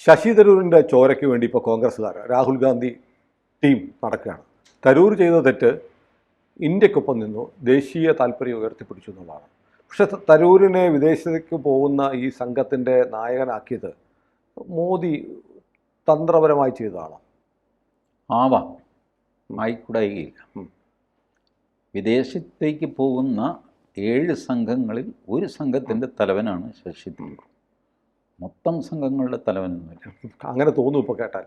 ശശി തരൂരിൻ്റെ ചോരയ്ക്ക് വേണ്ടി ഇപ്പോൾ കോൺഗ്രസ്സുകാർ രാഹുൽ ഗാന്ധി ടീം നടക്കുകയാണ്. തരൂർ ചെയ്ത തെറ്റ് ഇന്ത്യക്കൊപ്പം നിന്നു, ദേശീയ താല്പര്യം ഉയർത്തിപ്പിടിച്ചു എന്നുള്ളതാണ്. പക്ഷെ തരൂരിനെ വിദേശത്തേക്ക് പോകുന്ന ഈ സംഘത്തിൻ്റെ നായകനാക്കിയത് മോദി തന്ത്രപരമായി ചെയ്തതാണ്. ആവാം, ആയിക്കൂടായില്ല. വിദേശത്തേക്ക് പോകുന്ന 7 സംഘങ്ങളിൽ ഒരു സംഘത്തിൻ്റെ തലവനാണ് ശശി തരൂർ. മൊത്തം സംഘങ്ങളുടെ തലവനൊന്നുമില്ല. അങ്ങനെ തോന്നും ഇപ്പോൾ കേട്ടാൽ.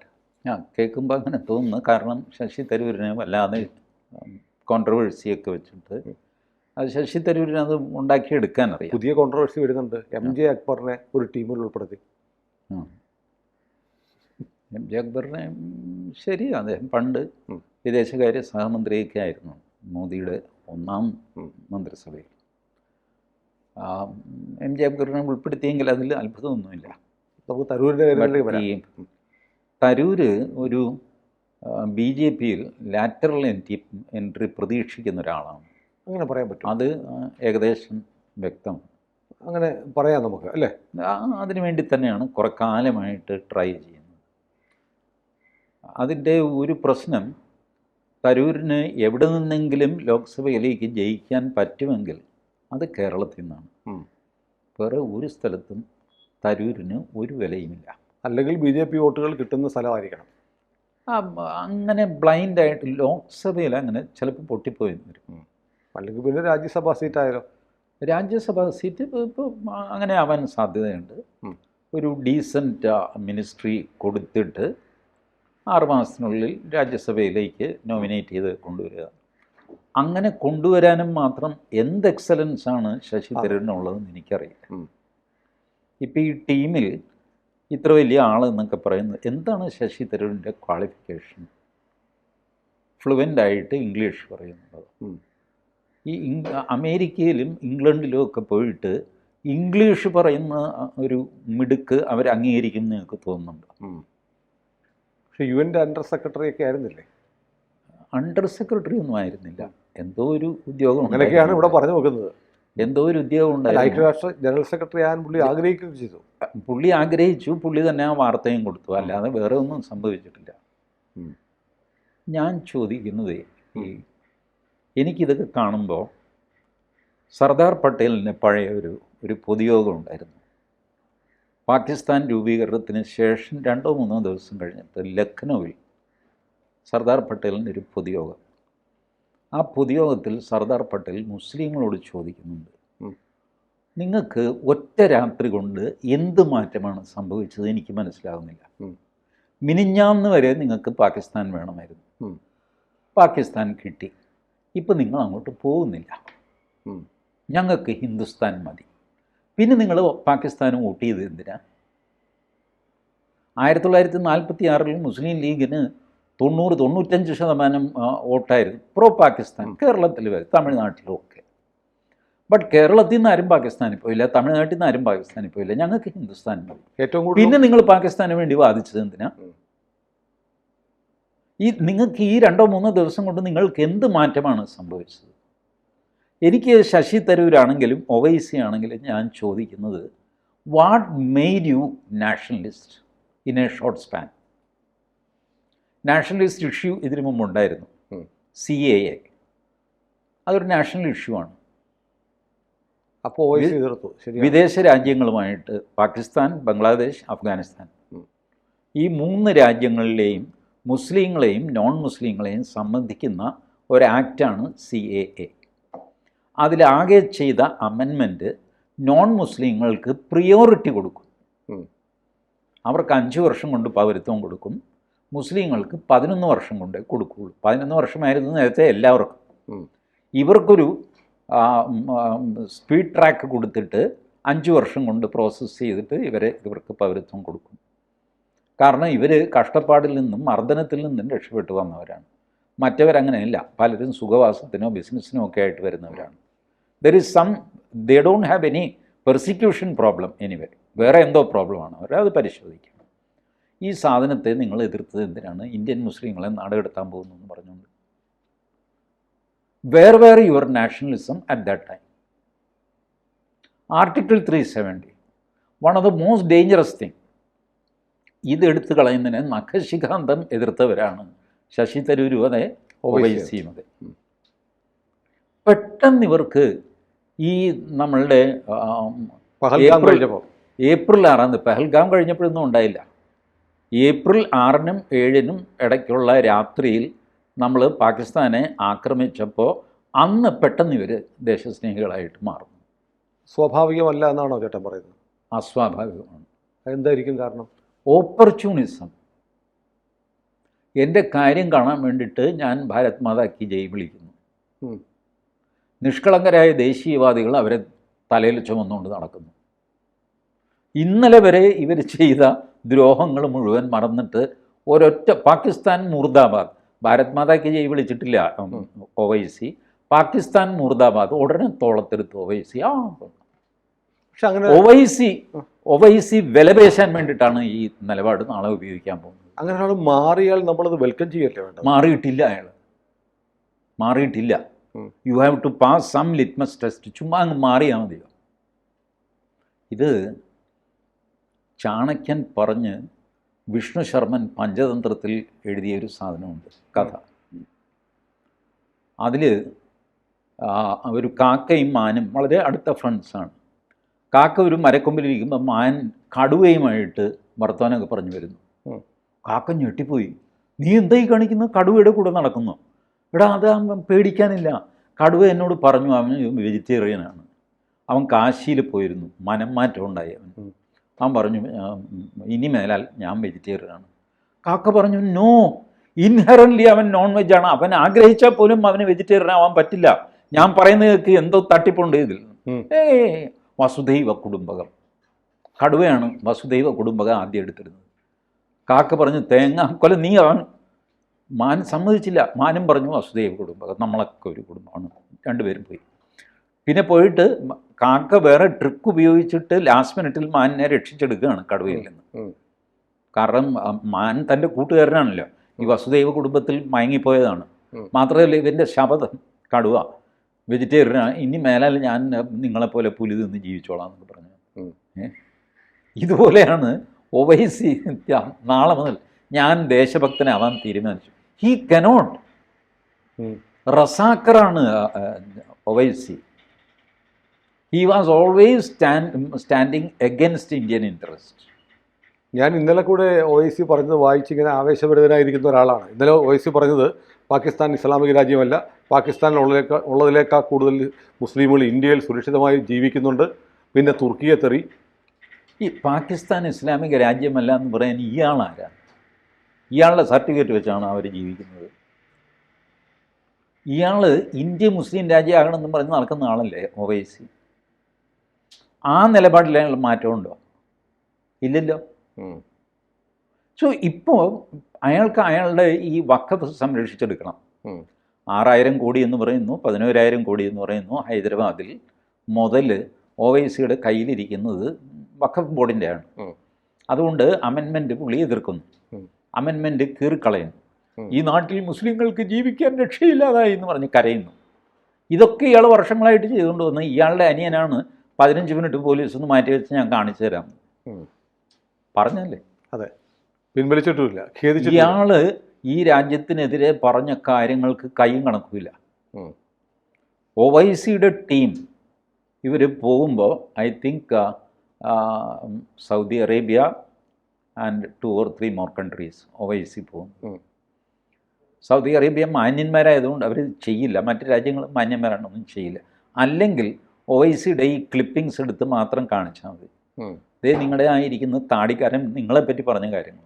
കേൾക്കുമ്പോൾ അങ്ങനെ തോന്നുന്നു. കാരണം ശശി തരൂരിനെ വല്ലാതെ കോൺട്രവേഴ്സിയൊക്കെ വെച്ചിട്ട് അത് ശശി തരൂരിനെ അത് ഉണ്ടാക്കിയെടുക്കാൻ അറിയാം. പുതിയ കോൺട്രവേഴ്സി വരുന്നുണ്ട്. MJ അക്ബറിനെ ഒരു ടീമിൽ ഉൾപ്പെടുത്തി. MJ അക്ബറിനെ ശരി, അദ്ദേഹം പണ്ട് വിദേശകാര്യ സഹമന്ത്രിയൊക്കെ ആയിരുന്നു മോദിയുടെ 1ാം മന്ത്രിസഭയിൽ. MJ അക്ബറിനെ ഉൾപ്പെടുത്തിയെങ്കിൽ അതിൽ അത്ഭുതമൊന്നുമില്ല. നമുക്ക് തരൂരിൻ്റെ തരൂര് ഒരു BJPയിൽ ലാറ്ററൽ എൻട്രി പ്രതീക്ഷിക്കുന്ന ഒരാളാണ്. അങ്ങനെ പറയാൻ പറ്റും. അത് ഏകദേശം വ്യക്തമാണ്. അങ്ങനെ പറയാം നമുക്ക്, അല്ലേ? അതിനു വേണ്ടി തന്നെയാണ് കുറെ കാലമായിട്ട് ട്രൈ ചെയ്യുന്നത്. അതിൻ്റെ ഒരു പ്രശ്നം, തരൂരിന് എവിടെ നിന്നെങ്കിലും ലോക്സഭയിലേക്ക് ജയിക്കാൻ പറ്റുമെങ്കിൽ അത് കേരളത്തിൽ നിന്നാണ്. വേറെ ഒരു സ്ഥലത്തും തരൂരിന് ഒരു വിലയുമില്ല. അല്ലെങ്കിൽ BJP വോട്ടുകൾ കിട്ടുന്ന സ്ഥലമായിരിക്കണം. അങ്ങനെ ബ്ലൈൻഡായിട്ട് ലോക്സഭയിൽ അങ്ങനെ ചിലപ്പോൾ പൊട്ടിപ്പോയി വരും. അല്ലെങ്കിൽ പിന്നെ രാജ്യസഭാ സീറ്റായാലോ? രാജ്യസഭാ സീറ്റ് ഇപ്പോൾ അങ്ങനെ ആവാൻ സാധ്യതയുണ്ട്. ഒരു ഡീസൻറ്റ് മിനിസ്ട്രി കൊടുത്തിട്ട് 6 മാസത്തിനുള്ളിൽ രാജ്യസഭയിലേക്ക് നോമിനേറ്റ് ചെയ്ത് കൊണ്ടുവരിക. അങ്ങനെ കൊണ്ടുവരാനും മാത്രം എന്ത് എക്സലൻസാണ് ശശി തരൂരിനുള്ളതെന്ന് എനിക്കറിയില്ല. ഇപ്പോൾ ഈ ടീമിൽ ഇത്ര വലിയ ആളെന്നൊക്കെ പറയുന്നത് എന്താണ് ശശി തരൂരിൻ്റെ ക്വാളിഫിക്കേഷൻ? ഫ്ലുവൻ്റായിട്ട് ഇംഗ്ലീഷ് പറയുന്നത്. ഈ അമേരിക്കയിലും ഇംഗ്ലണ്ടിലും ഒക്കെ പോയിട്ട് ഇംഗ്ലീഷ് പറയുന്ന ഒരു മിടുക്ക് അവർ അംഗീകരിക്കും എന്ന് എനിക്ക് തോന്നുന്നുണ്ട്. പക്ഷേ UN-ൻ്റെ അണ്ടർ സെക്രട്ടറി ഒക്കെ ആയിരുന്നില്ലേ? അണ്ടർ സെക്രട്ടറി ഒന്നും ആയിരുന്നില്ല. എന്തോ ഒരു ഉദ്യോഗം അങ്ങനെയൊക്കെയാണ് ഇവിടെ പറഞ്ഞു നോക്കുന്നത്. എന്തോ ഒരു ഉദ്യോഗം ഉണ്ടായിരുന്നു. ഐക്യരാഷ്ട്ര ജനറൽ സെക്രട്ടറി ആകാൻ പുള്ളി ആഗ്രഹിക്കുകയും ചെയ്തു. പുള്ളി ആഗ്രഹിച്ചു, പുള്ളി തന്നെ ആ വാർത്തയും കൊടുത്തു. അല്ലാതെ വേറെ ഒന്നും സംഭവിച്ചിട്ടില്ല. ഞാൻ ചോദിക്കുന്നത്, എനിക്കിതൊക്കെ കാണുമ്പോൾ സർദാർ പട്ടേലിൻ്റെ പഴയ ഒരു പൊതുയോഗം ഉണ്ടായിരുന്നു. പാകിസ്ഥാൻ രൂപീകരണത്തിന് ശേഷം 2-3 ദിവസം കഴിഞ്ഞിട്ട് ലക്നൗവിൽ സർദാർ പട്ടേലിൻ്റെ ഒരു പൊതുയോഗം. ആ പൊതുയോഗത്തിൽ സർദാർ പട്ടേൽ മുസ്ലിങ്ങളോട് ചോദിക്കുന്നുണ്ട്, നിങ്ങൾക്ക് ഒറ്റ രാത്രി കൊണ്ട് എന്ത് മാറ്റമാണ് സംഭവിച്ചത്? എനിക്ക് മനസ്സിലാകുന്നില്ല. മിനിഞ്ഞാന്ന് വരെ നിങ്ങൾക്ക് പാകിസ്ഥാൻ വേണമായിരുന്നു, പാകിസ്ഥാൻ കിട്ടി, ഇപ്പം നിങ്ങൾ അങ്ങോട്ട് പോകുന്നില്ല, ഞങ്ങൾക്ക് ഹിന്ദുസ്ഥാൻ മതി. പിന്നെ നിങ്ങൾ പാകിസ്ഥാനും വോട്ട് ചെയ്ത് എന്തിനാ? 1946 മുസ്ലിം ലീഗിന് 90-95% വോട്ടായിരുന്നു പ്രോ പാകിസ്ഥാൻ. കേരളത്തിൽ വരെ, തമിഴ്നാട്ടിലും ഒക്കെ. ബട്ട് കേരളത്തിൽ നിന്ന് ആരും പാകിസ്ഥാനിൽ പോയില്ല, തമിഴ്നാട്ടിൽ നിന്ന് ആരും പാകിസ്ഥാനിൽ പോയില്ല, ഞങ്ങൾക്ക് ഹിന്ദുസ്ഥാൻ മതി. ഏറ്റവും കൂടുതൽ പിന്നെ നിങ്ങൾ പാകിസ്ഥാന് വേണ്ടി വാദിച്ചത് എന്തിനാ? നിങ്ങൾക്ക് ഈ 2-3 ദിവസം കൊണ്ട് നിങ്ങൾക്ക് എന്ത് മാറ്റമാണ് സംഭവിച്ചത്? എനിക്ക് ശശി തരൂരാണെങ്കിലും ഒവൈസി ആണെങ്കിലും ഞാൻ ചോദിക്കുന്നത്, what made U nationalist in A short span? Nationalist issue ഇതിനു മുമ്പുണ്ടായിരുന്നു, CAA. അതൊരു നാഷണൽ ഇഷ്യൂ ആണ്. അപ്പോൾ വിദേശ രാജ്യങ്ങളുമായിട്ട് പാകിസ്ഥാൻ, ബംഗ്ലാദേശ്, അഫ്ഗാനിസ്ഥാൻ ഈ 3 രാജ്യങ്ങളിലെയും മുസ്ലിങ്ങളെയും നോൺ മുസ്ലിങ്ങളെയും സംബന്ധിക്കുന്ന ഒരു ആക്റ്റാണ് CAA. അതിലാകെ ചെയ്ത അമെൻമെൻറ്റ് നോൺ മുസ്ലിങ്ങൾക്ക് പ്രിയോറിറ്റി കൊടുക്കും. അവർക്ക് 5 വർഷം കൊണ്ട് പൗരത്വം കൊടുക്കും, മുസ്ലിങ്ങൾക്ക് 11 വർഷം കൊണ്ടേ കൊടുക്കുകയുള്ളൂ. 11 വർഷമായിരുന്നു നേരത്തെ എല്ലാവർക്കും. ഇവർക്കൊരു സ്പീഡ് ട്രാക്ക് കൊടുത്തിട്ട് 5 വർഷം കൊണ്ട് പ്രോസസ്സ് ചെയ്തിട്ട് ഇവർക്ക് പൗരത്വം കൊടുക്കും. കാരണം ഇവർ കഷ്ടപ്പാടിൽ നിന്നും മർദ്ദനത്തിൽ നിന്നും രക്ഷപ്പെട്ടു വന്നവരാണ്. മറ്റവരങ്ങനെയല്ല, പലരും സുഖവാസത്തിനോ ബിസിനസ്സിനോ ഒക്കെ ആയിട്ട് വരുന്നവരാണ്. they don't have any persecution problem anyway. വേറെ എന്തോ പ്രോബ്ലമാണ് അവർ, അത് പരിശോധിക്കും. ഈ സാധനത്തെ നിങ്ങൾ എതിർത്തത് എന്തിനാണ്? ഇന്ത്യൻ മുസ്ലിങ്ങളെ നാടുകടത്താൻ പോകുന്നു എന്ന് പറഞ്ഞുകൊണ്ട്. Where were your nationalism at that time? Article 370, one of the most dangerous thing. ഇതെടുത്ത് കളയുന്നതിനെ നഖശിഖാന്തം എതിർത്തവരാണ് ശശി തരൂരും അതെ, ഒവൈസിയും അതെ. പെട്ടെന്ന് ഇവർക്ക് ഈ നമ്മളുടെ പഹൽഗാം കഴിഞ്ഞപ്പോൾ ഏപ്രിൽ 6 പഹൽഗാം കഴിഞ്ഞപ്പോഴൊന്നും ഉണ്ടായില്ല. ഏപ്രിൽ 6-നും 7-നും ഇടയ്ക്കുള്ള രാത്രിയിൽ നമ്മൾ പാകിസ്ഥാനെ ആക്രമിച്ചപ്പോൾ അന്ന് പെട്ടെന്ന് ഇവർ ദേശസ്നേഹികളായിട്ട് മാറുന്നു. സ്വാഭാവികമല്ല എന്നാണോ ചേട്ടൻ പറയുന്നത്? അസ്വാഭാവികമാണ്. എന്തായിരിക്കും കാരണം? ഓപ്പർച്യൂണിസം. എൻ്റെ കാര്യം കാണാൻ വേണ്ടിയിട്ട് ഞാൻ ഭാരത് മാതാ കി ജയ് വിളിക്കുന്നു. നിഷ്കളങ്കരായ ദേശീയവാദികൾ അവരെ തലയിൽ ചുമന്നുകൊണ്ട് നടക്കുന്നു. ഇന്നലെ വരെ ഇവർ ചെയ്ത ദ്രോഹങ്ങൾ മുഴുവൻ മറന്നിട്ട് ഒരൊറ്റ പാകിസ്ഥാൻ മുർദാബാദ്, ഭാരത് മാതാ കി ജയ് വിളിച്ചിട്ടില്ല ഒവൈസി, പാകിസ്ഥാൻ മുർദാബാദ് ഉടനെ തോളത്തെടുത്ത് ഒവൈസി. പക്ഷെ അങ്ങനെ ഒവൈസി വിലപേശാൻ വേണ്ടിയിട്ടാണ് ഈ നിലപാട് നാളെ ഉപയോഗിക്കാൻ പോകുന്നത്. അങ്ങനെ ഒരാൾ മാറിയാൽ നമ്മളത് വെൽക്കം ചെയ്യല്ലേ വേണ്ട? മാറിയിട്ടില്ല, അയാൾ മാറിയിട്ടില്ല. You have to pass some litmus test. ചുമ്മാ അങ്ങ് മാറിയാൽ മതിയോ? ഇത് ചാണക്യൻ പറഞ്ഞ് വിഷ്ണു ശർമ്മൻ പഞ്ചതന്ത്രത്തിൽ എഴുതിയൊരു സാധനമുണ്ട്, കഥ. അതിൽ ഒരു കാക്കയും മാനും വളരെ അടുത്ത ഫ്രണ്ട്സാണ്. കാക്ക ഒരു മരക്കൊമ്പിലിരിക്കുമ്പോൾ മാൻ കടുവയുമായിട്ട് വർത്തമാനമൊക്കെ പറഞ്ഞു വരുന്നു. കാക്ക ഞെട്ടിപ്പോയി. നീ എന്തായി കാണിക്കുന്നത്? കടുവയുടെ കൂടെ നടക്കുന്നു. എടാ, അത് പേടിക്കാനില്ല. കടുവ എന്നോട് പറഞ്ഞു അവൻ വെജിറ്റേറിയനാണ്. അവൻ കാശിയിൽ പോയിരുന്നു, മനം മാറ്റം ഉണ്ടായി അവൻ പറഞ്ഞു ഇനി മേലാൽ ഞാൻ വെജിറ്റേറിയനാണ്. കാക്ക പറഞ്ഞു നോ, ഇൻഹെറൻ്റ്ലി അവൻ നോൺ വെജാണ്. അവൻ ആഗ്രഹിച്ചാൽ പോലും അവന് വെജിറ്റേറിയൻ ആവാൻ പറ്റില്ല. ഞാൻ പറയുന്നതൊക്കെ എന്തോ തട്ടിപ്പുണ്ട് ഇതിൽ. വസുദൈവ കുടുംബകം. കടുവയാണ് വസുദൈവ കുടുംബകം ആദ്യം എടുത്തിരുന്നത്. കാക്ക പറഞ്ഞു തേങ്ങാക്കൊല നീ. അവൻ മാൻ സമ്മതിച്ചില്ല. മാനും പറഞ്ഞു വസുദൈവ കുടുംബകം, നമ്മളൊക്കെ ഒരു കുടുംബമാണ്. രണ്ടുപേരും പോയി. പിന്നെ പോയിട്ട് കാക്ക വേറെ ട്രിക്ക് ഉപയോഗിച്ചിട്ട് ലാസ്റ്റ് മിനിറ്റിൽ മാനിനെ രക്ഷിച്ചെടുക്കുകയാണ് കടുവയിൽ നിന്ന്. കാരണം മാൻ തൻ്റെ കൂട്ടുകാരനാണല്ലോ. ഈ വസുദൈവ കുടുംബത്തിൽ മയങ്ങിപ്പോയതാണ്. മാത്രമല്ല ഇവൻ്റെ ശപഥം കടുവ വെജിറ്റേറിയനാണ്, ഇനി മേലാൽ ഞാൻ നിങ്ങളെപ്പോലെ പുലി നിന്ന് ജീവിച്ചോളാം എന്നൊക്കെ പറഞ്ഞു. ഇതുപോലെയാണ് ഒവൈസി നാളെ മുതൽ ഞാൻ ദേശഭക്തനാവാൻ തീരുമാനിച്ചു. He cannot. റസാക്കറാണ് Owaisi. He was always standing against Indian interest. ഞാൻ ഇന്നലെ കൂടെ ഒവൈസി പറഞ്ഞത് വായിച്ചിങ്ങനെ ആവേശഭരിതനായിരിക്കുന്ന ഒരാളാണ്. ഇന്നലെ ഒവൈസി പറഞ്ഞത് പാകിസ്ഥാൻ ഇസ്ലാമിക രാജ്യമല്ല, പാകിസ്ഥാനിലുള്ളതിനേക്കാൾ കൂടുതൽ മുസ്ലിമുകൾ ഇന്ത്യയിൽ സുരക്ഷിതമായി ജീവിക്കുന്നുണ്ട്. പിന്നെ തുർക്കിയെ തെറി. ഈ പാകിസ്ഥാൻ ഇസ്ലാമിക രാജ്യമല്ല എന്ന് പറയാൻ ഇയാളാരാ? ഇയാളുടെ സർട്ടിഫിക്കറ്റ് വെച്ചാണ് അവർ ജീവിക്കുന്നത്. ഇയാൾ ഇന്ത്യ മുസ്ലിം രാജ്യമാകണമെന്ന് പറഞ്ഞ് നടക്കുന്ന ആളല്ലേ ഒവൈസി? ആ നിലപാടിൽ അയാൾ മാറ്റമുണ്ടോ? ഇല്ലല്ലോ. സോ ഇപ്പോൾ അയാൾക്ക് അയാളുടെ ഈ വഖഫ് സംരക്ഷിച്ചെടുക്കണം. 6,000 കോടി എന്ന് പറയുന്നു, 11,000 കോടി എന്ന് പറയുന്നു. ഹൈദരാബാദിൽ മുതൽ ഒവൈസിയുടെ കയ്യിലിരിക്കുന്നത് വഖഫ് ബോർഡിൻ്റെയാണ്. അതുകൊണ്ട് അമെൻമെൻറ്റ് പുള്ളി എതിർക്കുന്നു. അമെൻമെൻറ്റ് കീറിക്കളയുന്നു. ഈ നാട്ടിൽ മുസ്ലിങ്ങൾക്ക് ജീവിക്കാൻ രക്ഷയില്ലാതായി എന്ന് പറഞ്ഞ് കരയുന്നു. ഇതൊക്കെ ഇയാൾ വർഷങ്ങളായിട്ട് ചെയ്തുകൊണ്ട് വന്ന് ഇയാളുടെ അനിയനാണ് 15 മിനിറ്റ് പോലീസ് ഒന്ന് മാറ്റി വെച്ച് ഞാൻ കാണിച്ചു തരാം പറഞ്ഞല്ലേ. അതെ, പിൻവലിച്ചിട്ടുമില്ല, ഖേദിച്ചിട്ടില്ല. ഇയാൾ ഈ രാജ്യത്തിനെതിരെ പറഞ്ഞ കാര്യങ്ങൾക്ക് കൈയും കണക്കുമില്ല. ഒവൈസിയുടെ ടീം ഇവർ പോകുമ്പോൾ I think Saudi Arabia and 2 or 3 more countries Owaisi പോകും. സൗദി അറേബ്യ മാന്യന്മാരായതുകൊണ്ട് അവർ ചെയ്യില്ല, മറ്റ് രാജ്യങ്ങൾ മാന്യന്മാരാണൊന്നും ചെയ്യില്ല. അല്ലെങ്കിൽ ഒവൈസിയുടെ ഈ ക്ലിപ്പിങ്സ് എടുത്ത് മാത്രം കാണിച്ചാൽ മതി. ഇതേ നിങ്ങളുടെ ആയിരിക്കുന്ന താടിക്കാരൻ നിങ്ങളെപ്പറ്റി പറഞ്ഞ കാര്യങ്ങൾ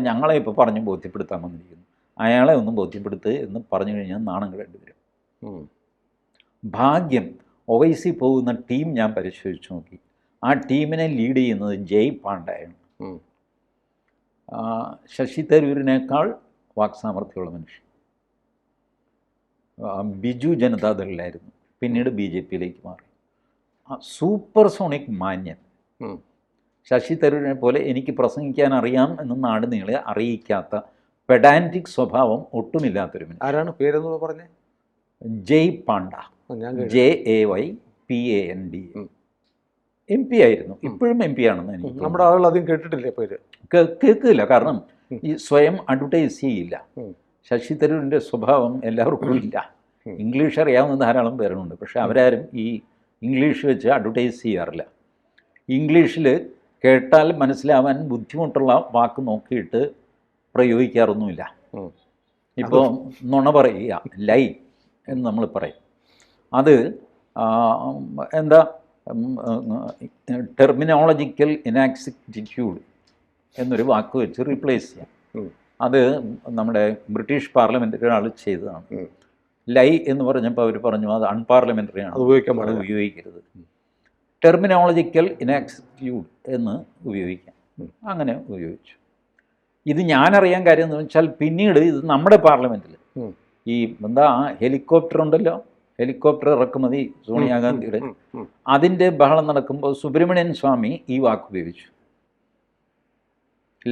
ഞങ്ങളെ ഇപ്പോൾ പറഞ്ഞ് ബോധ്യപ്പെടുത്താൻ വന്നിരിക്കുന്നു. അയാളെ ഒന്നും ബോധ്യപ്പെടുത്തുക എന്ന് പറഞ്ഞു കഴിഞ്ഞാൽ നാണം കേടേണ്ടി വരും. ഭാഗ്യം ഒവൈസി പോകുന്ന ടീം ഞാൻ പരിശോധിച്ച് നോക്കി. ആ ടീമിനെ ലീഡ് ചെയ്യുന്നത് ജയ് പാണ്ഡയാണ്. ശശി തരൂരിനേക്കാൾ വാക്സാമർഥ്യമുള്ള മനുഷ്യൻ. ബിജു ജനതാദളിലായിരുന്നു, പിന്നീട് BJPയിലേക്ക് മാറി. സൂപ്പർസോണിക് മാന്യൻ. ശശി തരൂരിനെ പോലെ എനിക്ക് പ്രസംഗിക്കാൻ അറിയാം എന്ന് നാട് നീളെ അറിയിക്കാത്ത പെഡാൻറ്റിക് സ്വഭാവം ഒട്ടുമില്ലാത്തൊരു മനുഷ്യൻ. ആരാണ് പേരെന്ന് പറഞ്ഞേ? ജയ് പാണ്ഡ. JAYPAND. MP ആയിരുന്നു, ഇപ്പോഴും MP ആണെന്ന് എനിക്ക് തോന്നുന്നു. നമ്മുടെ ആളുകൾ അധികം കേട്ടിട്ടില്ലേ പേര്? കേൾക്കില്ല, കാരണം ഈ സ്വയം അഡ്വർടൈസ് ചെയ്യില്ല. ഉം. ശശി തരൂരിൻ്റെ സ്വഭാവം എല്ലാവർക്കും ഇല്ല. ഇംഗ്ലീഷ് അറിയാവുന്ന ധാരാളം പേരുണ്ട്, പക്ഷെ അവരാരും ഈ ഇംഗ്ലീഷ് വെച്ച് അഡ്വർടൈസ് ചെയ്യാറില്ല. ഇംഗ്ലീഷിൽ കേട്ടാൽ മനസ്സിലാവാൻ ബുദ്ധിമുട്ടുള്ള വാക്ക് നോക്കിയിട്ട് പ്രയോഗിക്കാറൊന്നുമില്ല. ഇപ്പോൾ നുണ പറയുക, ലൈ എന്ന് നമ്മൾ പറയും, അത് എന്താ ടെർമിനോളജിക്കൽ ഇനാക്സിറ്റ്യൂഡ് എന്നൊരു വാക്ക് വെച്ച് റീപ്ലേസ് ചെയ്യാം. അത് നമ്മുടെ ബ്രിട്ടീഷ് പാർലമെൻറ്റിൽ ഒരാൾ ചെയ്തതാണ്. ലൈ എന്ന് പറഞ്ഞപ്പോൾ അവർ പറഞ്ഞു അത് അൺപാർലമെൻ്ററി ആണ്, അത് ഉപയോഗിക്കരുത്. ടെർമിനോളജിക്കൽ ഇനാക്സിറ്റ്യൂഡ് എന്ന് ഉപയോഗിക്കാം. അങ്ങനെ ഉപയോഗിച്ചു. ഇത് ഞാനറിയാൻ കാര്യം എന്ന് വെച്ചാൽ പിന്നീട് ഇത് നമ്മുടെ പാർലമെൻറ്റിൽ ഈ എന്താ ഹെലികോപ്റ്റർ ഉണ്ടല്ലോ, ഹെലികോപ്റ്റർ ഇറക്കുമതി സോണിയാഗാന്ധിയുടെ, അതിൻ്റെ ബഹളം നടക്കുമ്പോൾ സുബ്രഹ്മണ്യൻ സ്വാമി ഈ വാക്ക് ഉപയോഗിച്ചു.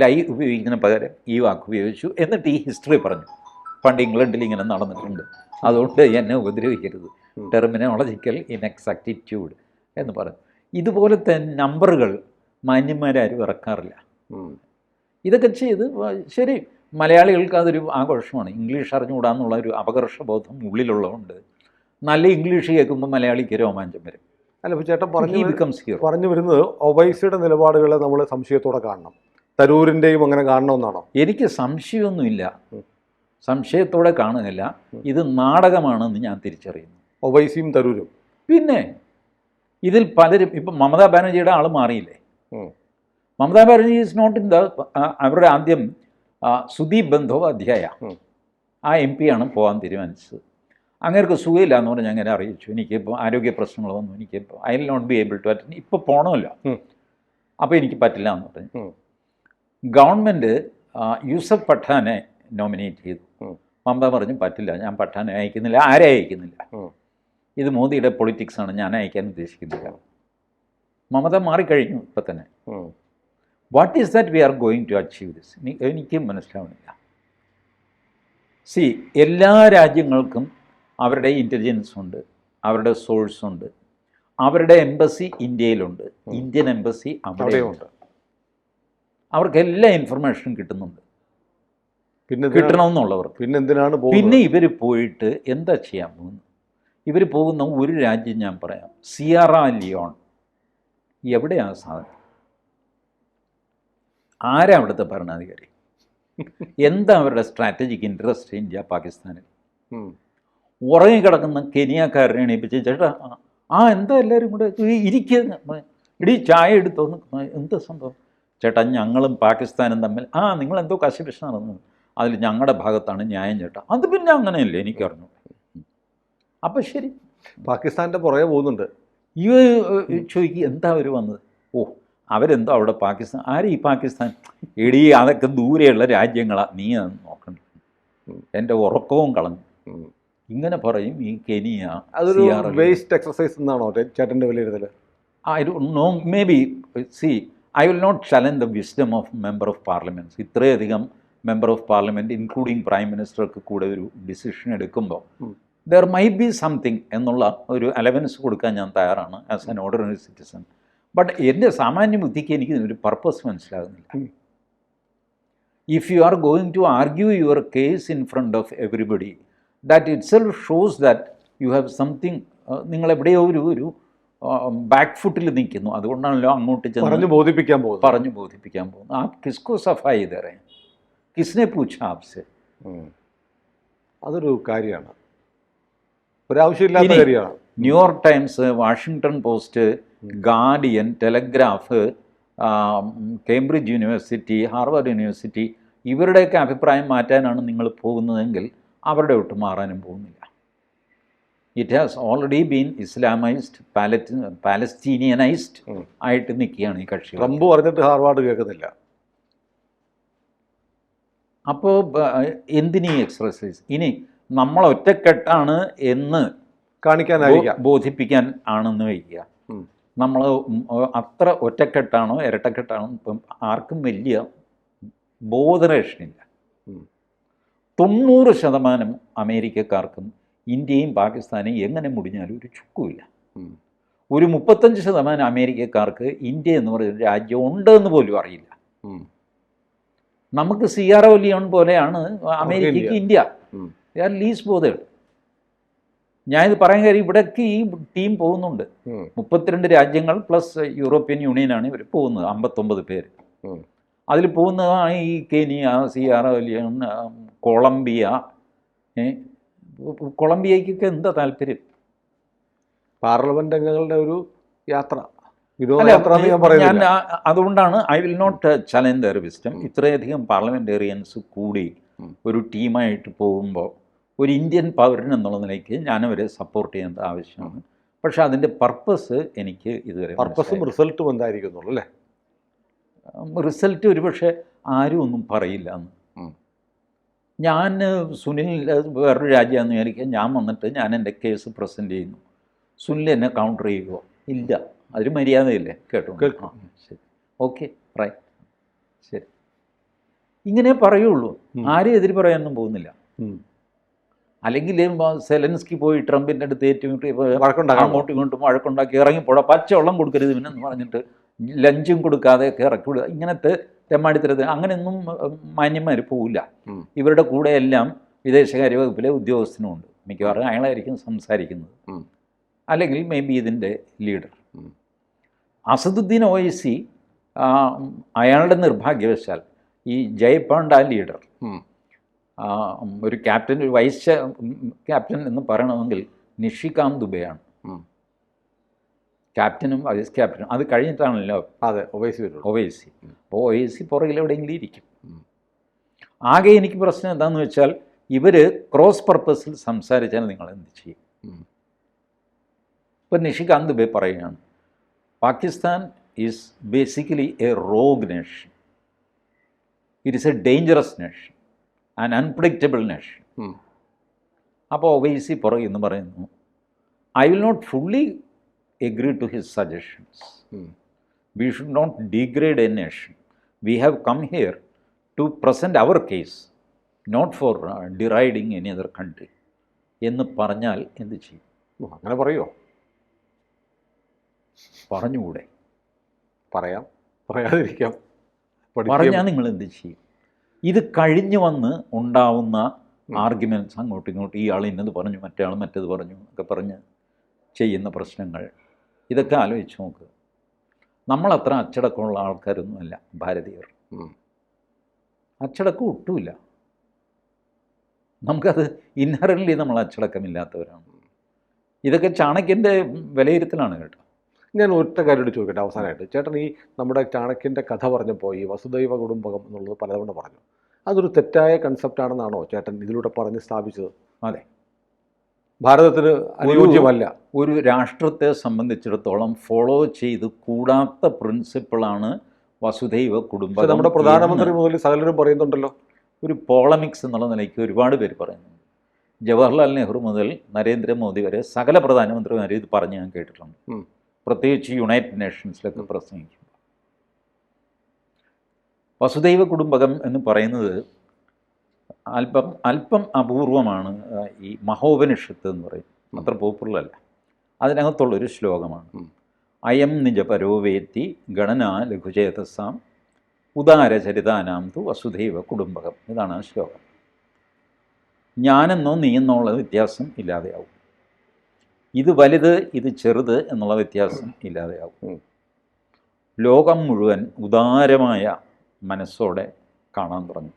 ലൈ ഉപയോഗിക്കുന്നതിന് പകരം ഈ വാക്ക് ഉപയോഗിച്ചു. എന്നിട്ട് ഈ ഹിസ്റ്ററി പറഞ്ഞു, പണ്ട് ഇംഗ്ലണ്ടിൽ ഇങ്ങനെ നടന്നിട്ടുണ്ട്, അതുകൊണ്ട് എന്നെ ഉപദ്രവിക്കരുത്, ടെർമിനോളജിക്കൽ ഇൻഎക്സാക്റ്റിറ്റ്യൂഡ് എന്ന് പറഞ്ഞു. ഇതുപോലത്തെ നമ്പറുകൾ മാന്യന്മാരാരും ഇറക്കാറില്ല. ഇതൊക്കെ ചെയ്ത് ശരി, മലയാളികൾക്ക് അതൊരു ആഘോഷമാണ്. ഇംഗ്ലീഷ് അറിഞ്ഞുകൂടാന്നുള്ള ഒരു അപകർഷബോധം ഉള്ളിലുള്ളതുകൊണ്ട് നല്ല ഇംഗ്ലീഷ് കേൾക്കുമ്പോൾ മലയാളിക്ക് രോമാഞ്ചം വരും. അല്ല, ചേട്ടൻ പറഞ്ഞു വരുന്നത് ഒവൈസിയുടെ നിലപാടുകളെ നമ്മൾ സംശയത്തോടെ കാണണം, തരൂരിൻ്റെയും അങ്ങനെ കാണണമെന്നാണോ? എനിക്ക് സംശയമൊന്നുമില്ല, സംശയത്തോടെ കാണുന്നില്ല. ഇത് നാടകമാണെന്ന് ഞാൻ തിരിച്ചറിയുന്നു. ഒവൈസിയും തരൂരും. പിന്നെ ഇതിൽ പലരും, ഇപ്പം മമതാ ബാനർജിയുടെ ആൾ മാറിയില്ലേ? Mamata Banerjee is not in the, അവരുടെ ആദ്യം സുദീപ് ബന്ധോപാധ്യായ ആ MP ആണ് പോകാൻ തീരുമാനിച്ചത്. അങ്ങേർക്ക് സുഖമില്ല എന്ന് പറഞ്ഞ് അങ്ങനെ അറിയിച്ചു, എനിക്കിപ്പോൾ ആരോഗ്യ പ്രശ്നങ്ങൾ വന്നു, എനിക്കിപ്പോൾ I will not be able to attend, ഇപ്പോൾ പോകണമല്ലോ, അപ്പോൾ എനിക്ക് പറ്റില്ല എന്ന് പറഞ്ഞു. ഗവൺമെൻറ് യൂസഫ് പഠാനെ നോമിനേറ്റ് ചെയ്തു. മമത പറഞ്ഞു പറ്റില്ല, ഞാൻ പഠാനെ അയക്കുന്നില്ല, ആരെ അയക്കുന്നില്ല, ഇത് മോദിയുടെ പൊളിറ്റിക്സാണ്, ഞാൻ അയക്കാൻ ഉദ്ദേശിക്കുന്നില്ല. മമത മാറിക്കഴിഞ്ഞു ഇപ്പം തന്നെ. What is that we are going to achieve this? എനിക്കും മനസ്സിലാവുന്നില്ല. സി, എല്ലാ രാജ്യങ്ങൾക്കും അവരുടെ ഇൻ്റലിജൻസ് ഉണ്ട്, അവരുടെ സോഴ്സ് ഉണ്ട്, അവരുടെ എംബസി ഇന്ത്യയിലുണ്ട്, ഇന്ത്യൻ എംബസി അവിടെയുണ്ട്, അവർക്ക് എല്ലാ ഇൻഫർമേഷനും കിട്ടുന്നുണ്ട്, പിന്നെ കിട്ടണമെന്നുള്ളവർ. പിന്നെ ഇവർ പോയിട്ട് എന്താ ചെയ്യാൻ പോകുന്നത്? ഇവർ പോകുന്ന ഒരു രാജ്യം ഞാൻ പറയാം, സിയറ ലിയോൺ. എവിടെയാണ് സാധനം? ആരാ അവിടുത്തെ ഭരണാധികാരി? എന്താ അവരുടെ സ്ട്രാറ്റജിക് ഇൻട്രസ്റ്റ് ഇന്ത്യ പാകിസ്ഥാനിൽ? ഉറങ്ങിക്കിടക്കുന്ന കെനിയക്കാരനെ എണീപ്പിച്ച് ചേട്ടാ എന്താ എല്ലാവരും കൂടെ ഇരിക്കുക, ഇടീ ചായ എടുത്തോന്ന്, എന്താ സംഭവം? ചേട്ടാ ഞങ്ങളും പാകിസ്ഥാനും തമ്മിൽ നിങ്ങളെന്തോ കശപിശ നടന്നു, അതിൽ ഞങ്ങളുടെ ഭാഗത്താണ് ന്യായം ചേട്ടാ. അത് പിന്നെ അങ്ങനെയല്ലേ, എനിക്കറിഞ്ഞു. അപ്പം ശരി, പാകിസ്ഥാൻ്റെ പുറകെ പോകുന്നുണ്ട്. ചോദിക്കുക എന്താ അവർ വന്നത്? അവരെന്തോ അവിടെ പാകിസ്ഥാൻ, ആരും ഈ പാകിസ്ഥാൻ, എടീ അതൊക്കെ ദൂരെയുള്ള രാജ്യങ്ങളാണ്, നീ അത് നോക്കണ്ട, എൻ്റെ ഉറക്കവും കളഞ്ഞു, ഇങ്ങനെ പറയും ഈ കെനിയ. അതൊരു വേസ്റ്റ് എക്സസൈസ് എന്നാണോ ചേട്ടൻ്റെ വിലയിരുത്തൽ? I don't know, maybe. See, I will not challenge the wisdom of member of parliaments. ഇത്രയധികം member of parliament including prime മിനിസ്റ്റർക്ക് കൂടെ ഒരു ഡിസിഷൻ എടുക്കുമ്പോൾ ദർ മൈറ്റ് ബി സംതിങ് എന്നുള്ള ഒരു അലവൻസ് കൊടുക്കാൻ ഞാൻ തയ്യാറാണ് as an ordinary citizen. But എൻ്റെ സാമാന്യ ബുദ്ധിക്ക് എനിക്ക് ഇതിനൊരു പർപ്പസ് മനസ്സിലാകുന്നില്ല. If you are going to argue your case in front of everybody, that itself shows that you have something, നിങ്ങളെവിടെയോ ഒരു ബാക്ക് ഫുട്ടിൽ നിൽക്കുന്നു. അതുകൊണ്ടാണല്ലോ അങ്ങോട്ട് ചെന്ന് പറഞ്ഞു ബോധിപ്പിക്കാൻ പോകുന്നു. ആ കിസ്കോ സഫായി ഇതേ കിസ്നെ പൂച്ച ആപ്സെ. അതൊരു കാര്യമാണ്, ഒരാവശ്യമില്ലാത്ത കാര്യമാണ്. New York times, Washington post, guardian, telegraph, Cambridge university, Harvard university, ഇവരുടെയൊക്കെ അഭിപ്രായം മാറ്റാനാണ് നിങ്ങൾ പോകുന്നതെങ്കിൽ അവരുടെ ഒട്ടും മാറാനും പോകുന്നില്ല. ഇറ്റ് ഹാസ് ഓൾറെഡി ബീൻ ഇസ്ലാമൈസ്ഡ്, പാലസ്തീനിയനൈസ്ഡ് ആയിട്ട് നിൽക്കുകയാണ് ഈ കക്ഷി. ട്രംപ് പറഞ്ഞിട്ട് ഹാർവാർഡ് കേൾക്കുന്നില്ല. അപ്പോൾ എന്തിനീ എക്സർസൈസ്? ഇനി നമ്മൾ ഒറ്റക്കെട്ടാണ് എന്ന് കാണിക്കാനായിരിക്കാം, ബോധിപ്പിക്കാൻ ആണെന്ന് വയ്ക്കുക. നമ്മൾ അത്ര ഒറ്റക്കെട്ടാണോ ഇരട്ടക്കെട്ടാണോ ഇപ്പം ആർക്കും വലിയ ബോധറേഷനില്ല. 90% അമേരിക്കക്കാർക്കും ഇന്ത്യയും പാകിസ്ഥാനെയും എങ്ങനെ മുടിഞ്ഞാലും ഒരു ചുക്കുമില്ല. ഒരു 35% അമേരിക്കക്കാർക്ക് ഇന്ത്യ എന്ന് പറയുന്ന രാജ്യം ഉണ്ടെന്ന് പോലും അറിയില്ല. നമുക്ക് സിയാറ ലിയോൺ പോലെയാണ് അമേരിക്കയ്ക്ക് India. They are least bothered. ഞാനിത് പറയാൻ കാര്യം ഇവിടേക്ക് ഈ ടീം പോകുന്നുണ്ട്. 32 രാജ്യങ്ങൾ പ്ലസ് യൂറോപ്യൻ യൂണിയനാണ് ഇവർ പോകുന്നത്, 59 പേര്. അതിൽ പോകുന്നതാണ് ഈ കെനിയ, സിയാറ ലിയോൺ, കൊളംബിയ. കൊളംബിയയ്ക്കൊക്കെ എന്താ താല്പര്യം? പാർലമെന്റ് അംഗങ്ങളുടെ ഒരു യാത്ര, ഞാൻ അതുകൊണ്ടാണ് I will not challenge their wisdom. ഇത്രയധികം പാർലമെന്റേറിയൻസ് കൂടി ഒരു ടീമായിട്ട് പോകുമ്പോൾ ഒരു ഇന്ത്യൻ പൗരൻ എന്നുള്ള നിലയ്ക്ക് ഞാനവരെ സപ്പോർട്ട് ചെയ്യേണ്ട ആവശ്യമാണ്. പക്ഷെ അതിൻ്റെ പർപ്പസ് എനിക്ക് ഇതുവരെ പർപ്പസും റിസൾട്ടും എന്തായിരിക്കുന്നുള്ളൂ അല്ലേ? റിസൾട്ട് ഒരുപക്ഷെ ആരും ഒന്നും പറയില്ല എന്ന്. ഞാൻ സുനിൽ വേറൊരു രാജ്യമാണെന്ന് വിചാരിക്കുക, ഞാൻ വന്നിട്ട് ഞാൻ എൻ്റെ കേസ് പ്രസൻറ്റ് ചെയ്യുന്നു, സുനിൽ എന്നെ കൗണ്ടർ ചെയ്യുമോ? ഇല്ല. അതൊരു മര്യാദയില്ലേ? കേട്ടോ, ശരി, ഓക്കെ, റൈറ്റ്, ശരി, ഇങ്ങനെ പറയുള്ളൂ. ആരും എതിര് പറയാനൊന്നും പോകുന്നില്ല. അല്ലെങ്കിൽ സെലൻസ്കി പോയി ട്രംപിൻ്റെ അടുത്ത് അങ്ങോട്ടും ഇങ്ങോട്ടും വഴക്കുണ്ടാക്കി ഇറങ്ങിപ്പോടാ, പച്ചവെള്ളം കൊടുക്കരുത് ഇവനെന്ന് പറഞ്ഞിട്ട് ലഞ്ചും കൊടുക്കാതെ ഇറക്കി വിടുക. ഇങ്ങനത്തെ തെമ്മാടിത്തരത്തിൽ അങ്ങനെയൊന്നും മാന്യന്മാർ പോവില്ല. ഇവരുടെ കൂടെ എല്ലാം വിദേശകാര്യ വകുപ്പിലെ ഉദ്യോഗസ്ഥനുമുണ്ട്. മിക്കവാറും അയാളായിരിക്കും സംസാരിക്കുന്നത്, അല്ലെങ്കിൽ മേ ബി ഇതിൻ്റെ ലീഡർ. അസദുദ്ദീൻ ഒവൈസി അയാളുടെ നിർഭാഗ്യവശാൽ ഈ ജയ്പാണ്ഡ ലീഡർ, ഒരു ക്യാപ്റ്റൻ, ഒരു വൈസ് ക്യാപ്റ്റൻ എന്ന് പറയണമെങ്കിൽ നിഷികാന്ത് ദുബെയാണ് ക്യാപ്റ്റനും വൈസ് ക്യാപ്റ്റനും. അത് കഴിഞ്ഞിട്ടാണല്ലോ അതെ ഒവൈസി. അപ്പോൾ ഒവൈസി പുറകിൽ എവിടെയെങ്കിലും ഇരിക്കും. ആകെ എനിക്ക് പ്രശ്നം എന്താണെന്ന് വെച്ചാൽ ഇവർ ക്രോസ് പർപ്പസിൽ സംസാരിച്ചാൽ നിങ്ങൾ എന്ത് ചെയ്യും? ഇപ്പം നിഷികാന്ത് ദുബെ പറയുകയാണ്, Pakistan is basically a rogue nation, it is a dangerous nation, an unpredictable nation. അപ്പോൾ ഒവൈസി പുറകെന്ന് പറയുന്നു, I will not fully agree to his suggestions. We should not degrade a nation. We have come here to present our case, not for deriding any other country. എന്ന് പറഞ്ഞാൽ എന്ത് ചെയ്യും? അങ്ങനെ പറയുമോ? പറഞ്ഞുകൂടെ? പറയാതിരിക്കാം. പറഞ്ഞാൽ നിങ്ങൾ എന്ത് ചെയ്യും? ഇത് കഴിഞ്ഞു വന്ന് ഉണ്ടാവുന്ന ആർഗ്യുമെൻറ്റ്സ് അങ്ങോട്ടും ഇങ്ങോട്ടും, ഇയാൾ ഇന്നത് പറഞ്ഞു, മറ്റേ ആൾ മറ്റേത് പറഞ്ഞു ഒക്കെ പറഞ്ഞ് ചെയ്യുന്ന പ്രശ്നങ്ങൾ, ഇതൊക്കെ ആലോചിച്ച് നോക്കുക. നമ്മളത്ര അച്ചടക്കമുള്ള ആൾക്കാരൊന്നുമല്ല ഭാരതീയർ. അച്ചടക്കം ഒട്ടുമില്ല. നമുക്കത് ഇൻഹറൻ്റ്ലി നമ്മൾ അച്ചടക്കമില്ലാത്തവരാണ്. ഇതൊക്കെ ചാണക്യൻ്റെ വിലയിരുത്തലാണ് കേട്ടോ. ഞാൻ ഒറ്റ കാര്യം ചോദിക്കട്ടെ അവസാനമായിട്ട്. ചേട്ടൻ ഈ നമ്മുടെ ചാണക്യൻ്റെ കഥ പറഞ്ഞപ്പോൾ ഈ വസുദൈവ കുടുംബകം എന്നുള്ളത് പലതവണ പറഞ്ഞു. അതൊരു തെറ്റായ കൺസെപ്റ്റാണെന്നാണോ ചേട്ടൻ ഇതിലൂടെ പറഞ്ഞ് സ്ഥാപിച്ചത്? അതെ, ഭാരതത്തിന് അനുയോജ്യമല്ല. ഒരു രാഷ്ട്രത്തെ സംബന്ധിച്ചിടത്തോളം ഫോളോ ചെയ്ത് കൂടാത്ത പ്രിൻസിപ്പിളാണ് വസുദൈവ കുടുംബം. നമ്മുടെ പ്രധാനമന്ത്രി മുതൽ സകലരും പറയുന്നുണ്ടല്ലോ. ഒരു പോളമിക്സ് എന്നുള്ള നിലയ്ക്ക് ഒരുപാട് പേര് പറയുന്നുണ്ട്. ജവഹർലാൽ നെഹ്റു മുതൽ നരേന്ദ്രമോദി വരെ സകല പ്രധാനമന്ത്രിമാരും ഇത് പറഞ്ഞ് ഞാൻ കേട്ടിട്ടുണ്ട്, പ്രത്യേകിച്ച് യുണൈറ്റഡ് നേഷൻസിലൊക്കെ പ്രസംഗിക്കും. വസുദൈവ കുടുംബകം എന്ന് പറയുന്നത് അല്പം അപൂർവമാണ്. ഈ മഹോപനിഷത്ത് എന്ന് പറയും, അത്ര പോപ്പുലറല്ല. അതിനകത്തുള്ളൊരു ശ്ലോകമാണ്, അയം നിജ പരോവേത്തി ഗണനാ ലഘുചേതസാം ഉദാരചരിതാനാം തു വസുദൈവ കുടുംബകം. ഇതാണ് ആ ശ്ലോകം. ഞാനെന്നോ നീയെന്നുള്ള വ്യത്യാസം ഇല്ലാതെയാവും, ഇത് വലുത് ഇത് ചെറുത് എന്നുള്ള വ്യത്യാസം ഇല്ലാതെയാവും. ലോകം മുഴുവൻ ഉദാരമായ മനസ്സോടെ കാണാൻ തുടങ്ങും.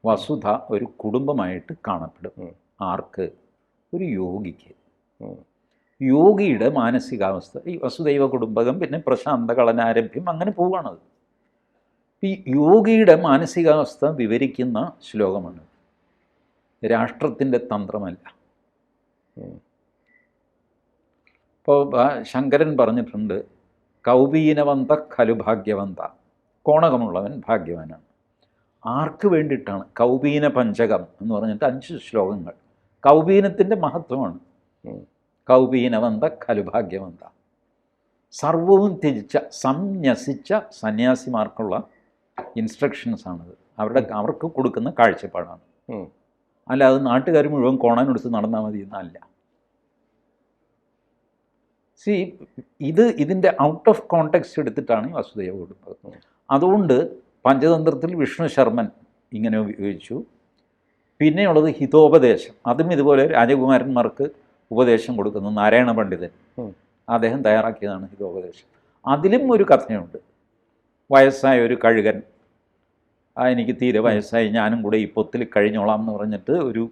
വസുധ ഒരു കുടുംബമായിട്ട് കാണപ്പെടും. ആർക്ക്? ഒരു യോഗിക്ക്. യോഗിയുടെ മാനസികാവസ്ഥ ഈ വസുദൈവ കുടുംബകം, പിന്നെ പ്രശാന്ത കളനാരഭ്യം, അങ്ങനെ പോവുകയാണത്. ഈ യോഗിയുടെ മാനസികാവസ്ഥ വിവരിക്കുന്ന ശ്ലോകമാണ്. രാഷ്ട്രത്തിൻ്റെ തന്ത്രമല്ല. ഇപ്പോൾ ശങ്കരൻ പറഞ്ഞിട്ടുണ്ട്, കൗപീനവന്ത ഖലു ഭാഗ്യവന്ത, കോണകമുള്ളവൻ ഭാഗ്യവാനാണ്. ആർക്ക് വേണ്ടിയിട്ടാണ്? കൗപീന പഞ്ചകം എന്ന് പറഞ്ഞിട്ട് 5 ശ്ലോകങ്ങൾ കൗപീനത്തിൻ്റെ മഹത്വമാണ്. കൗപീനവന്ത ഖലുഭാഗ്യവന്ത, സർവവും ത്യജിച്ച സംന്യസിച്ച സന്യാസിമാർക്കുള്ള ഇൻസ്ട്രക്ഷൻസാണത്. അവർക്ക് കൊടുക്കുന്ന കാഴ്ചപ്പാടാണ്. അല്ലാതെ നാട്ടുകാർ മുഴുവൻ കോണാനെടുത്ത് നടന്നാൽ മതി എന്നല്ല. സി ഇതിൻ്റെ ഔട്ട് ഓഫ് കോണ്ടെക്സ്റ്റ് എടുത്തിട്ടാണ് ഈ വസുദൈവ കുടുംബകം. അതുകൊണ്ട് പഞ്ചതന്ത്രത്തിൽ വിഷ്ണു ശർമ്മൻ ഇങ്ങനെ ഉപയോഗിച്ചു. പിന്നെയുള്ളത് ഹിതോപദേശം. അതും ഇതുപോലെ രാജകുമാരന്മാർക്ക് ഉപദേശം കൊടുക്കുന്നു. നാരായണ പണ്ഡിതൻ അദ്ദേഹം തയ്യാറാക്കിയതാണ് ഹിതോപദേശം. അതിലും ഒരു കഥയുണ്ട്. വയസ്സായ ഒരു കഴുകൻ, എനിക്ക് തീരെ വയസ്സായി, ഞാനും കൂടെ ഈ പൊത്തിൽ കഴിഞ്ഞോളാം എന്ന് പറഞ്ഞിട്ട് ഒരു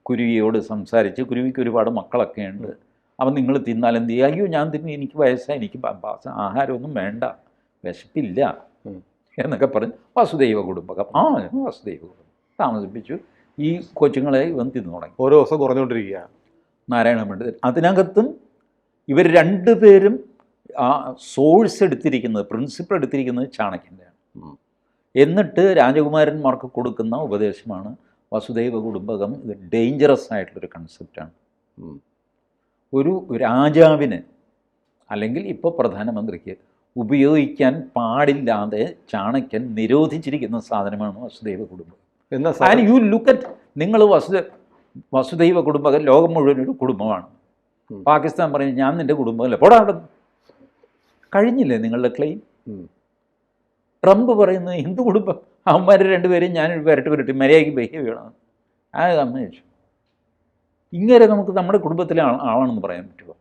കുരുവിയോട് സംസാരിച്ച്, കുരുവിക്ക് ഒരുപാട് മക്കളൊക്കെ ഉണ്ട്, അപ്പം നിങ്ങൾ തിന്നാൽ എന്ത് ചെയ്യുക? അയ്യോ ഞാൻ തിന്നു, എനിക്ക് വയസ്സായി, എനിക്ക് ആഹാരമൊന്നും വേണ്ട, വിശപ്പില്ല എന്നൊക്കെ പറഞ്ഞ് വസുദൈവ കുടുംബകം. വസുദൈവ കുടുംബം താമസിപ്പിച്ചു. ഈ കൊച്ചുങ്ങളെ ഇവൻ തിന്നു തുടങ്ങി. ഓരോ ദിവസം കുറഞ്ഞുകൊണ്ടിരിക്കുക. നാരായണ പണ്ഡിതൻ അതിനകത്തും ഇവർ രണ്ടുപേരും സോഴ്സ് എടുത്തിരിക്കുന്നത്, പ്രിൻസിപ്പിൾ എടുത്തിരിക്കുന്നത് ചാണക്യൻ്റെയാണ്. എന്നിട്ട് രാജകുമാരന്മാർക്ക് കൊടുക്കുന്ന ഉപദേശമാണ് വസുദൈവ കുടുംബകം. ഇത് ഡേഞ്ചറസ് ആയിട്ടുള്ളൊരു കൺസെപ്റ്റാണ്. ഒരു രാജാവിന് അല്ലെങ്കിൽ ഇപ്പോൾ പ്രധാനമന്ത്രിക്ക് ഉപയോഗിക്കാൻ പാടില്ലാതെ ചാണക്യൻ നിരോധിച്ചിരിക്കുന്ന സാധനമാണ് വസുദൈവ കുടുംബകം. ആൻഡ് യു ലുക്ക് അറ്റ്, നിങ്ങൾ വസുദൈവ കുടുംബകം ലോകം മുഴുവനൊരു കുടുംബമാണ്. പാകിസ്ഥാൻ പറയും ഞാൻ നിൻ്റെ കുടുംബമല്ല, പോടാ അവിടെ. കഴിഞ്ഞില്ലേ നിങ്ങളുടെ ക്ലെയിം? ട്രംപ് പറയുന്നത് ഹിന്ദു കുടുംബം, അവന്മാർ രണ്ടുപേരും ഞാൻ വരട്ടി മര്യാദയ്ക്ക് ബിഹേവ് ചെയ്യണം. സമ്മതിച്ചു. ഇങ്ങനെ നമുക്ക് നമ്മുടെ കുടുംബത്തിലെ ആളാണെന്ന് പറയാൻ പറ്റുമോ?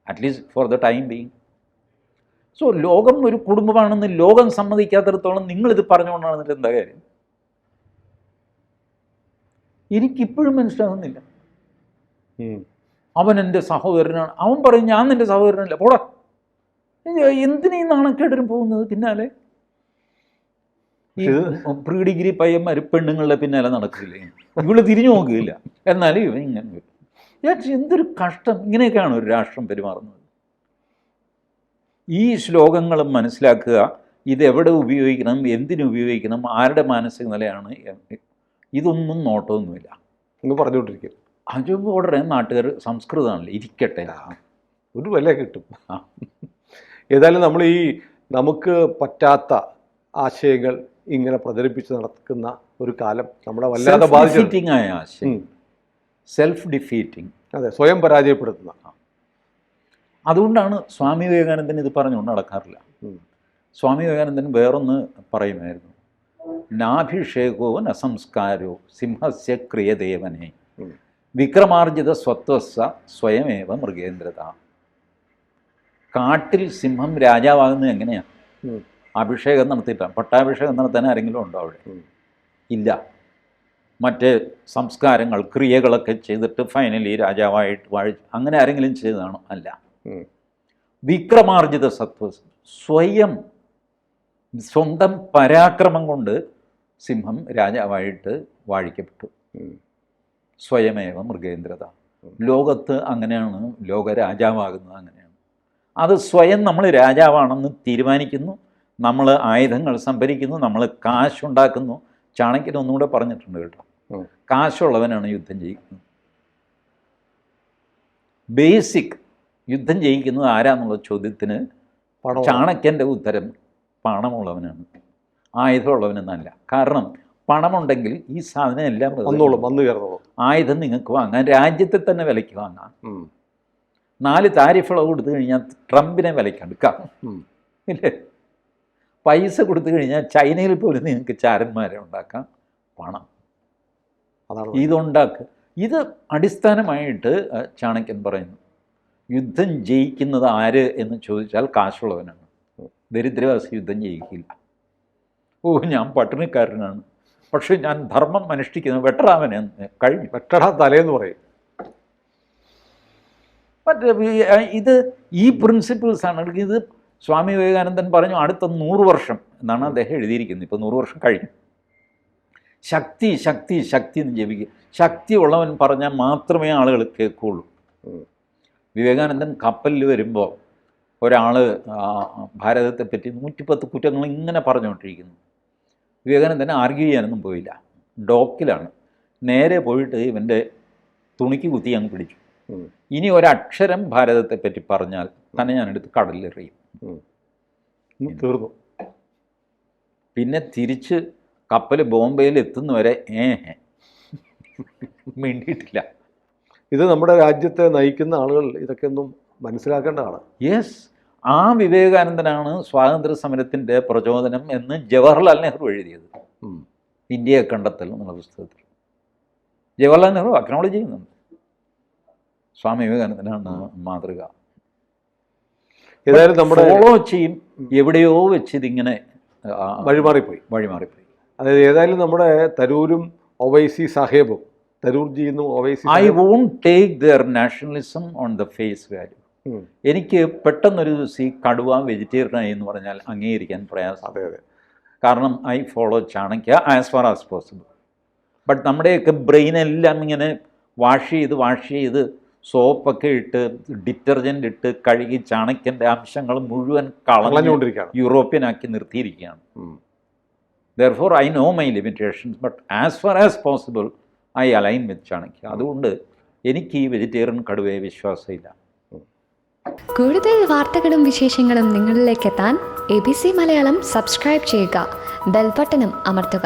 At least for the time being. So ലോകം ഒരു കുടുംബമാണെന്ന് ലോകം സമ്മതിക്കാത്തിടത്തോളം നിങ്ങളിത് പറഞ്ഞുകൊണ്ടാണ് എന്നിട്ട് എന്താ കാര്യം? എനിക്കിപ്പോഴും മനസ്സിലാകുന്നില്ല. അവൻ എൻ്റെ സഹോദരനാണ്, അവൻ പറയും ഞാൻ നിൻ്റെ സഹോദരനല്ല, പോടാ. എന്തിനാ ഈ നാണക്കേടരും പോകുന്നത് പിന്നാലെ? ഈ പ്രീ ഡിഗ്രി പയ്യന്മാർ പെണ്ണുങ്ങളുടെ പിന്നാലെ നടക്കില്ലേ? ഇവള് തിരിഞ്ഞു നോക്കുകയില്ല, എന്നാലും ഇവൻ ഇങ്ങനെ വരും. എന്തൊരു കഷ്ടം! ഇങ്ങനെയൊക്കെയാണ് ഒരു രാഷ്ട്രം പെരുമാറുന്നത്. ഈ ശ്ലോകങ്ങളും മനസ്സിലാക്കുക. ഇതെവിടെ ഉപയോഗിക്കണം, എന്തിനുപയോഗിക്കണം, ആരുടെ മാനസിക നിലയാണ്, ഇതൊന്നും നോട്ടമൊന്നുമില്ല. നിങ്ങൾ പറഞ്ഞുകൊണ്ടിരിക്കും. അത് ഉടനെ നാട്ടുകാർ സംസ്കൃതമാണല്ലോ, ഇരിക്കട്ടെ, ഒരു വില കിട്ടും. ഏതായാലും നമ്മൾ ഈ നമുക്ക് പറ്റാത്ത ആശയങ്ങൾ ഇങ്ങനെ പ്രചരിപ്പിച്ച് നടക്കുന്ന ഒരു കാലം നമ്മളെ വല്ലാതെ ബാധിച്ചിട്ടിങ് ആയ ആശയം, സെൽഫ് ഡിഫീറ്റിംഗ്. അതെ, സ്വയം പരാജയപ്പെടുത്തുന്ന. അതുകൊണ്ടാണ് സ്വാമി വിവേകാനന്ദൻ ഇത് പറഞ്ഞുകൊണ്ട് നടക്കാറില്ല. സ്വാമി വിവേകാനന്ദൻ വേറൊന്ന് പറയുമായിരുന്നു, നാഭിഷേകോ നസംസ്കാരോ സിംഹസ്യ ക്രിയദേവനെ വിക്രമാർജിത സ്വത്വസ സ്വയമേവ മൃഗേന്ദ്രത. കാട്ടിൽ സിംഹം രാജാവാകുന്നത് എങ്ങനെയാണ്? അഭിഷേകം നടത്തിയിട്ടാണ്. പട്ടാഭിഷേകം നടത്താൻ ആരെങ്കിലും ഉണ്ടോ അവിടെ? ഇല്ല. മറ്റ് സംസ്കാരങ്ങൾ, ക്രിയകളൊക്കെ ചെയ്തിട്ട് ഫൈനലി രാജാവായിട്ട് അങ്ങനെ ആരെങ്കിലും ചെയ്തതാണോ? അല്ല. വിക്രമാർജിത സത്വ, സ്വന്തം പരാക്രമം കൊണ്ട് സിംഹം രാജാവായിട്ട് വാഴിക്കപ്പെട്ടു. സ്വയമേവ മൃഗേന്ദ്രത. ലോകത്ത് അങ്ങനെയാണ് ലോകരാജാവാകുന്നത്. അങ്ങനെയാണ്. അത് സ്വയം നമ്മൾ രാജാവാണെന്ന് തീരുമാനിക്കുന്നു. നമ്മൾ ആയുധങ്ങൾ സംഭരിക്കുന്നു, നമ്മൾ കാശുണ്ടാക്കുന്നു. ചാണക്യൻ ഒന്നുകൂടെ പറഞ്ഞിട്ടുണ്ട് കേട്ടോ, കാശുള്ളവനാണ് യുദ്ധം ജയിക്കുന്നത്. ബേസിക് യുദ്ധം ജയിക്കുന്നത് ആരാന്നുള്ള ചോദ്യത്തിന് ചാണക്യൻ്റെ ഉത്തരം പണമുള്ളവനാണ്, ആയുധമുള്ളവനെന്നല്ല. കാരണം പണമുണ്ടെങ്കിൽ ഈ സാധനം എല്ലാം വന്നു കയറുള്ളൂ. ആയുധം നിങ്ങൾക്ക് വാങ്ങാൻ രാജ്യത്തെ തന്നെ വിലയ്ക്ക് വാങ്ങാം. 4 താരിഫുകൾ കൊടുത്തു കഴിഞ്ഞാൽ ട്രംപിനെ വിലയ്ക്കെടുക്കാം, ഇല്ലേ? പൈസ കൊടുത്തു കഴിഞ്ഞാൽ ചൈനയിൽ പോലും നിങ്ങൾക്ക് ചാരന്മാരെ ഉണ്ടാക്കാം. പണം ഇതുണ്ടാക്കുക. ഇത് അടിസ്ഥാനമായിട്ട് ചാണക്യൻ പറയുന്നു, യുദ്ധം ജയിക്കുന്നത് ആര് എന്ന് ചോദിച്ചാൽ കാശുള്ളവനാണ്. ദരിദ്രവാസി യുദ്ധം ജയിക്കില്ല. ഞാൻ പട്ടിണിക്കാരനാണ്, പക്ഷെ ഞാൻ ധർമ്മം അനുഷ്ഠിക്കുന്നത് വെട്ടറാമനെന്ന് കഴിഞ്ഞു. വെട്ടടാ തലേന്ന് പറയും. ഇത് ഈ പ്രിൻസിപ്പിൾസാണ്. ഇത് സ്വാമി വിവേകാനന്ദൻ പറഞ്ഞു അടുത്ത 100 വർഷം എന്നാണ് അദ്ദേഹം എഴുതിയിരിക്കുന്നത്. ഇപ്പോൾ 100 വർഷം കഴിഞ്ഞു. ശക്തി ശക്തി ശക്തി എന്ന് ജപിക്കുക. ശക്തി ഉള്ളവൻ പറഞ്ഞാൽ മാത്രമേ ആളുകൾ കേൾക്കുകയുള്ളൂ. വിവേകാനന്ദൻ കപ്പലിൽ വരുമ്പോൾ ഒരാൾ ഭാരതത്തെപ്പറ്റി 110 കുറ്റങ്ങൾ ഇങ്ങനെ പറഞ്ഞുകൊണ്ടിരിക്കുന്നു. വിവേകാനന്ദൻ ആർഗ്യൂ ചെയ്യാനൊന്നും പോയില്ല. ഡോക്കിലാണ് നേരെ പോയിട്ട് ഇവൻ്റെ തുണിക്ക് കുത്തി അങ്ങ് പിടിച്ചു. ഇനി ഒരക്ഷരം ഭാരതത്തെപ്പറ്റി പറഞ്ഞാൽ തന്നെ ഞാനെടുത്ത് കടലിലെറിയും. തീർന്നു. പിന്നെ തിരിച്ച് കപ്പൽ ബോംബെയിൽ എത്തുന്നവരെ മിണ്ടിയിട്ടില്ല. ഇത് നമ്മുടെ രാജ്യത്തെ നയിക്കുന്ന ആളുകൾ ഇതൊക്കെ ഒന്നും മനസ്സിലാക്കേണ്ടതാണ്. യെസ്, ആ വിവേകാനന്ദനാണ് സ്വാതന്ത്ര്യ സമരത്തിൻ്റെ പ്രചോദനം എന്ന് ജവഹർലാൽ നെഹ്റു എഴുതിയത് ഇന്ത്യയെ കണ്ടെത്തൽ എന്നുള്ള പുസ്തകത്തിൽ. ജവഹർലാൽ നെഹ്റു അക്നോളജ് ചെയ്യുന്നുണ്ട് സ്വാമി വിവേകാനന്ദനാണ് മാതൃക. ഏതായാലും നമ്മുടെ ഫോളോ ചെയ്യും, എവിടെയോ വെച്ച് ഇതിങ്ങനെ വഴിമാറിപ്പോയി. അതായത് ഏതായാലും നമ്മുടെ തരൂരും ഒവൈസി സാഹേബും, തരൂർജിന്നും Owaisi I won't take their nationalism on the face value. എനിക്ക് പെട്ടെന്നൊരു ദിവസം ഈ കടുവ വെജിറ്റേറിയനായി എന്ന് പറഞ്ഞാൽ അംഗീകരിക്കാൻ പ്രയാസം. അതെ അതെ. കാരണം I follow Chanakya as far as possible. But നമ്മുടെയൊക്കെ ബ്രെയിനെല്ലാം ഇങ്ങനെ വാഷ് ചെയ്ത് സോപ്പൊക്കെ ഇട്ട് ഡിറ്റർജൻ്റ് ഇട്ട് കഴുകി ചാണക്യൻ്റെ അംശങ്ങൾ മുഴുവൻ കളഞ്ഞുകൊണ്ടിരിക്കുകയാണ്, യൂറോപ്യനാക്കി നിർത്തിയിരിക്കുകയാണ്. Therefore, I know my limitations, but as far as possible, I align with Chanakya. അതുകൊണ്ട് എനിക്ക് ഈ വെജിറ്റേറിയൻ കടുവയെ വിശ്വാസമില്ല. കൂടുതൽ വാർത്തകളും വിശേഷങ്ങളും നിങ്ങളിലേക്ക് എത്താൻ ABC മലയാളം സബ്സ്ക്രൈബ് ചെയ്യുക, ബെൽ ബട്ടണും അമർത്തുക.